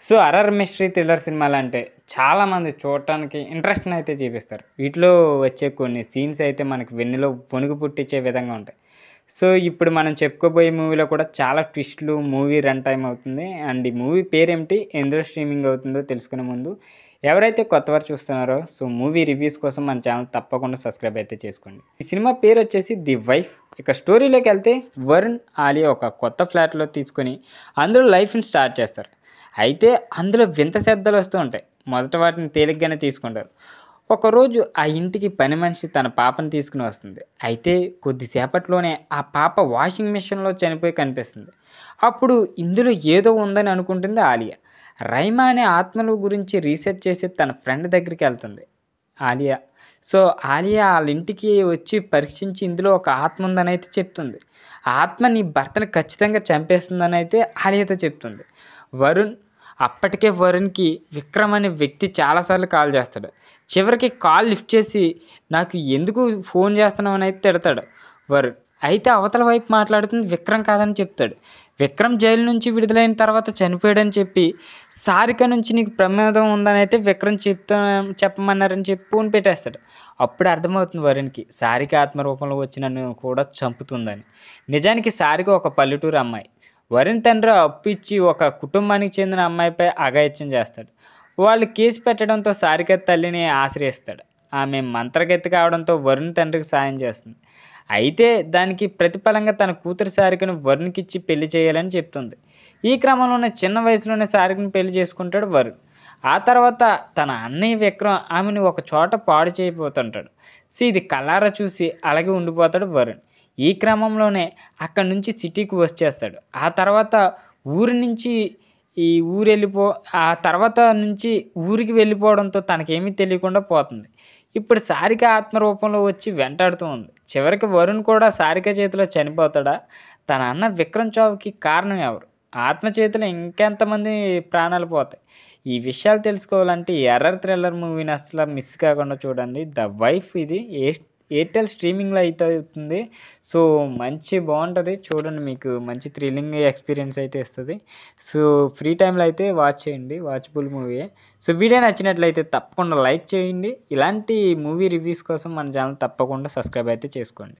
So horror mystery thriller సినిమాలంటే చాలామంది చూడటానికి ఇంట్రెస్ట్ని అయితే చూపిస్తారు. వీటిలో వచ్చే కొన్ని సీన్స్ అయితే మనకి వెన్నులో వణుకు పుట్టించే విధంగా ఉంటాయి. సో ఇప్పుడు మనం చెప్పుకోబోయే మూవీలో కూడా చాలా ట్విస్టులు, మూవీ రన్ టైమ్ అవుతుంది. అండ్ ఈ మూవీ పేరేమిటి, ఎందులో స్ట్రీమింగ్ అవుతుందో తెలుసుకునే ముందు ఎవరైతే కొత్తవారు చూస్తున్నారో సో మూవీ రివ్యూస్ కోసం మన ఛానల్ తప్పకుండా సబ్స్క్రైబ్ అయితే చేసుకోండి. ఈ సినిమా పేరు వచ్చేసి ది వైఫ్. ఇక స్టోరీలోకి వెళ్తే వరుణ్, ఆలియా ఒక కొత్త ఫ్లాట్లో తీసుకొని అందులో లైఫ్ని స్టార్ట్ చేస్తారు. అయితే అందులో వింత శబ్దాలు వస్తూ ఉంటాయి. మొదట వాటిని తేలిగ్గానే తీసుకుంటారు. ఒకరోజు ఆ ఇంటికి పని మనిషి తన పాపను తీసుకుని వస్తుంది. అయితే కొద్దిసేపట్లోనే ఆ పాప వాషింగ్ మిషన్లో చనిపోయి కనిపిస్తుంది. అప్పుడు ఇందులో ఏదో ఉందని అనుకుంటుంది ఆలియా. రైమా అనే ఆత్మల గురించి రీసెర్చ్ చేసి తన ఫ్రెండ్ దగ్గరికి వెళ్తుంది ఆలియా. సో ఆలియా వాళ్ళ ఇంటికి వచ్చి పరీక్షించి ఇందులో ఒక ఆత్మ ఉందని అయితే చెప్తుంది. ఆ ఆత్మ నీ భర్తను ఖచ్చితంగా చంపేస్తుందని అయితే ఆలియాతో చెప్తుంది. అప్పటికే వరుణ్కి విక్రమ్ అనే వ్యక్తి చాలాసార్లు కాల్ చేస్తాడు. చివరికి కాల్ లిఫ్ట్ చేసి నాకు ఎందుకు ఫోన్ చేస్తున్నావు అని అయితే తిడతాడు వరుణ్. అయితే అవతల వైపు మాట్లాడుతుంది విక్రమ్ కాదని చెప్తాడు. విక్రమ్ జైలు నుంచి విడుదలైన తర్వాత చనిపోయాడని చెప్పి సారిక నుంచి నీకు ప్రమాదం ఉందని అయితే విక్రమ్ చెప్పమన్నారని చెప్పి ఫోన్ పెట్టేస్తాడు. అప్పుడు అర్థమవుతుంది వరుణ్కి సారిక ఆత్మరూపంలో వచ్చి నన్ను కూడా చంపుతుందని. నిజానికి సారిక ఒక పల్లెటూరు అమ్మాయి. వరుణ్ తండ్రి అప్పు ఇచ్చి ఒక కుటుంబానికి చెందిన అమ్మాయిపై అఘాయిత్యం చేస్తాడు. వాళ్ళు కేసు పెట్టడంతో సారిక తల్లిని ఆశ్రయిస్తాడు. ఆమె మంత్రగతి కావడంతో వరుణ్ తండ్రికి సాయం చేస్తుంది. అయితే దానికి ప్రతిఫలంగా తన కూతురు సారికను వరుణ్కి ఇచ్చి పెళ్లి చేయాలని చెప్తుంది. ఈ క్రమంలోనే చిన్న వయసులోనే సారికను పెళ్లి చేసుకుంటాడు వరుణ్. ఆ తర్వాత తన అన్నయ్య విక్రమ్ ఆమెను ఒక చోట పాడు చేయబోతుంటాడు. సో ఇది కళ్ళారా చూసి అలాగే ఉండిపోతాడు వరుణ్. ఈ క్రమంలోనే అక్కడి నుంచి సిటీకి వచ్చేస్తాడు. ఆ తర్వాత ఊరి నుంచి ఆ తర్వాత నుంచి ఊరికి వెళ్ళిపోవడంతో తనకేమీ తెలియకుండా పోతుంది. ఇప్పుడు సారిక ఆత్మరూపంలో వచ్చి వెంటాడుతూ ఉంది. చివరికి వరుణ్ కూడా సారిక చేతిలో చనిపోతాడా? తన అన్న విక్రమ్ చావుకి కారణం ఎవరు? ఆత్మ చేతిలో ఇంకెంతమంది ప్రాణాలు పోతాయి? ఈ విషయాలు తెలుసుకోవాలంటే ఈ ఎర్రర్ థ్రిల్లర్ మూవీని అసలు మిస్ కాకుండా చూడండి. ద వైఫ్ ఇది ఎయిర్టెల్ స్ట్రీమింగ్లో అయితే అవుతుంది. సో బాగుంటుంది చూడండి, మీకు మంచి థ్రిల్లింగ్ ఎక్స్పీరియన్స్ అయితే ఇస్తుంది. సో ఫ్రీ టైంలో అయితే వాచ్ చేయండి, వాచబుల్ మూవీ. సో వీడియో నచ్చినట్లయితే తప్పకుండా లైక్ చేయండి. ఇలాంటి మూవీ రివ్యూస్ కోసం మన ఛానల్ తప్పకుండా సబ్స్క్రైబ్ అయితే చేసుకోండి.